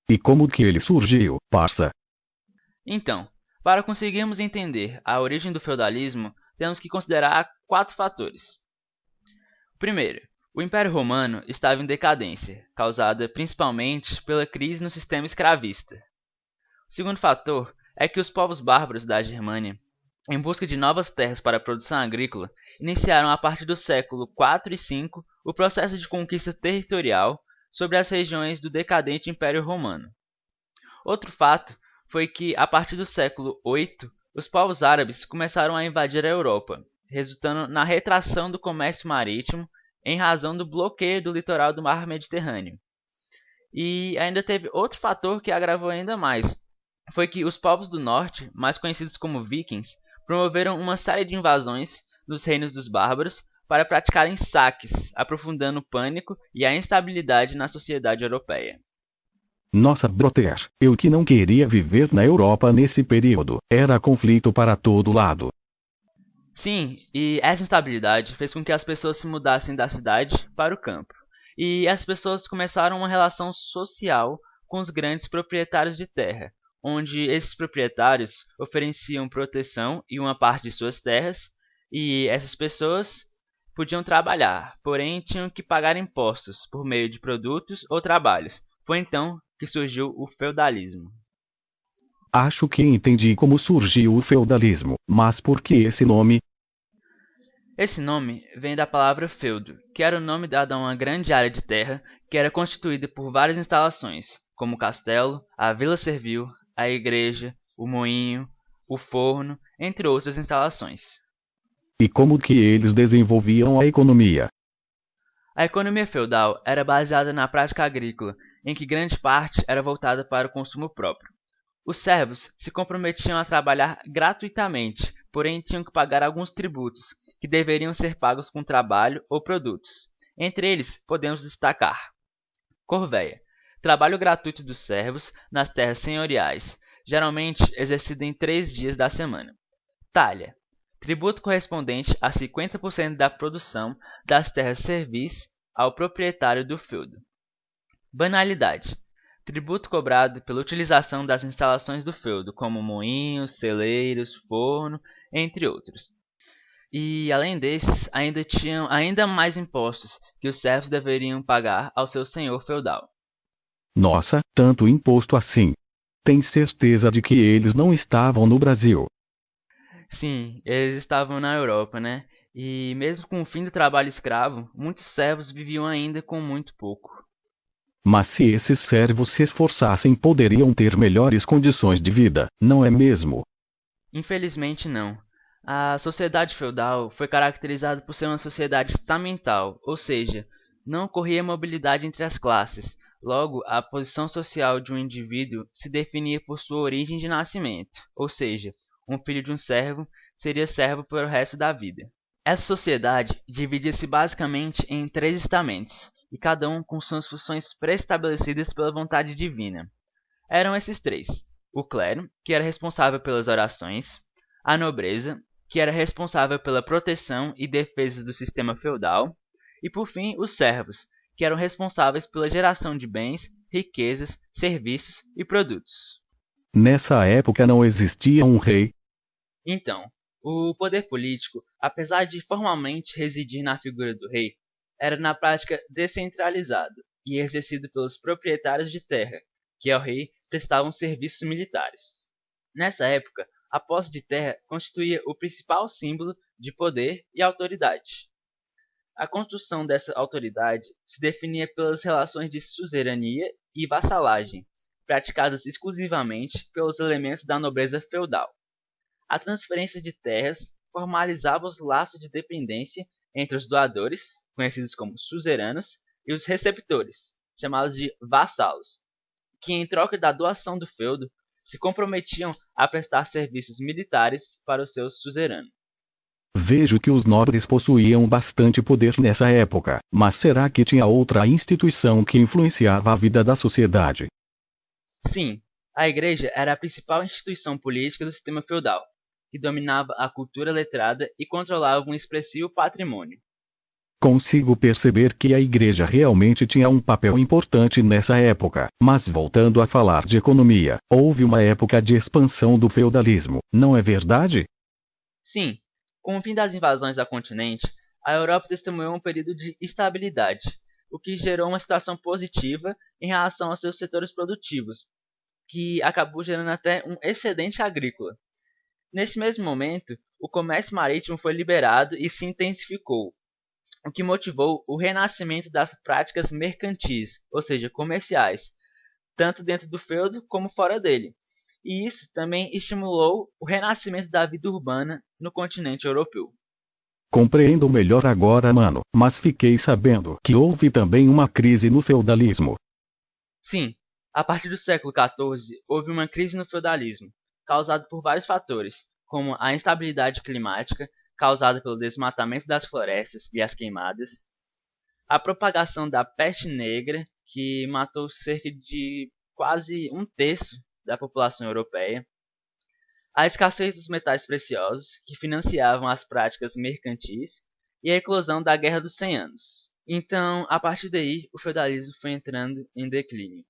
E como que ele surgiu, parça? Então, para conseguirmos entender a origem do feudalismo, temos que considerar 4 fatores. Primeiro, o Império Romano estava em decadência, causada principalmente pela crise no sistema escravista. O segundo fator é que os povos bárbaros da Germânia, em busca de novas terras para a produção agrícola, iniciaram a partir do século IV e V o processo de conquista territorial sobre as regiões do decadente Império Romano. Outro fato foi que, a partir do século VIII, os povos árabes começaram a invadir a Europa, resultando na retração do comércio marítimo em razão do bloqueio do litoral do Mar Mediterrâneo. E ainda teve outro fator que agravou ainda mais, foi que os povos do norte, mais conhecidos como vikings, promoveram uma série de invasões nos reinos dos bárbaros para praticarem saques, aprofundando o pânico e a instabilidade na sociedade europeia. Nossa, brother, eu que não queria viver na Europa nesse período. Era conflito para todo lado. Sim, e essa instabilidade fez com que as pessoas se mudassem da cidade para o campo. E as pessoas começaram uma relação social com os grandes proprietários de terra, onde esses proprietários ofereciam proteção e uma parte de suas terras, e essas pessoas podiam trabalhar, porém tinham que pagar impostos por meio de produtos ou trabalhos. Foi então que surgiu o feudalismo. Acho que entendi como surgiu o feudalismo, mas por que esse nome? Esse nome vem da palavra feudo, que era o nome dado a uma grande área de terra que era constituída por várias instalações, como o castelo, a vila servil, a igreja, o moinho, o forno, entre outras instalações. E como que eles desenvolviam a economia? A economia feudal era baseada na prática agrícola, em que grande parte era voltada para o consumo próprio. Os servos se comprometiam a trabalhar gratuitamente, porém tinham que pagar alguns tributos, que deveriam ser pagos com trabalho ou produtos. Entre eles, podemos destacar: corvéia, trabalho gratuito dos servos nas terras senhoriais, geralmente exercido em 3 dias da semana. Talha, tributo correspondente a 50% da produção das terras servis ao proprietário do feudo. Banalidade, tributo cobrado pela utilização das instalações do feudo, como moinhos, celeiros, forno, entre outros. E, além desses, ainda tinham ainda mais impostos que os servos deveriam pagar ao seu senhor feudal. Nossa, tanto imposto assim. Tem certeza de que eles não estavam no Brasil? Sim, eles estavam na Europa, né? E mesmo com o fim do trabalho escravo, muitos servos viviam ainda com muito pouco. Mas se esses servos se esforçassem, poderiam ter melhores condições de vida, não é mesmo? Infelizmente não. A sociedade feudal foi caracterizada por ser uma sociedade estamental, ou seja, não ocorria mobilidade entre as classes. Logo, a posição social de um indivíduo se definia por sua origem de nascimento, ou seja, um filho de um servo seria servo pelo resto da vida. Essa sociedade dividia-se basicamente em 3 estamentos, e cada um com suas funções pré-estabelecidas pela vontade divina. Eram esses três: o clero, que era responsável pelas orações; a nobreza, que era responsável pela proteção e defesa do sistema feudal; e, por fim, os servos, que eram responsáveis pela geração de bens, riquezas, serviços e produtos. Nessa época não existia um rei? Então, o poder político, apesar de formalmente residir na figura do rei, era na prática descentralizado e exercido pelos proprietários de terra, que ao rei prestavam serviços militares. Nessa época, a posse de terra constituía o principal símbolo de poder e autoridade. A construção dessa autoridade se definia pelas relações de suzerania e vassalagem, praticadas exclusivamente pelos elementos da nobreza feudal. A transferência de terras formalizava os laços de dependência entre os doadores, conhecidos como suzeranos, e os receptores, chamados de vassalos, que em troca da doação do feudo se comprometiam a prestar serviços militares para o seu suzerano. Vejo que os nobres possuíam bastante poder nessa época, mas será que tinha outra instituição que influenciava a vida da sociedade? Sim, a igreja era a principal instituição política do sistema feudal, que dominava a cultura letrada e controlava um expressivo patrimônio. Consigo perceber que a igreja realmente tinha um papel importante nessa época, mas voltando a falar de economia, houve uma época de expansão do feudalismo, não é verdade? Sim, com o fim das invasões ao continente, a Europa testemunhou um período de estabilidade, o que gerou uma situação positiva em relação aos seus setores produtivos, que acabou gerando até um excedente agrícola. Nesse mesmo momento, o comércio marítimo foi liberado e se intensificou, o que motivou o renascimento das práticas mercantis, ou seja, comerciais, tanto dentro do feudo como fora dele. E isso também estimulou o renascimento da vida urbana no continente europeu. Compreendo melhor agora, mano, mas fiquei sabendo que houve também uma crise no feudalismo. Sim, a partir do século XIV houve uma crise no feudalismo, causada por vários fatores, como a instabilidade climática, causada pelo desmatamento das florestas e as queimadas, a propagação da peste negra, que matou cerca de quase um terço da população europeia, a escassez dos metais preciosos, que financiavam as práticas mercantis, e a eclosão da Guerra dos 100 Anos. Então, a partir daí, o feudalismo foi entrando em declínio.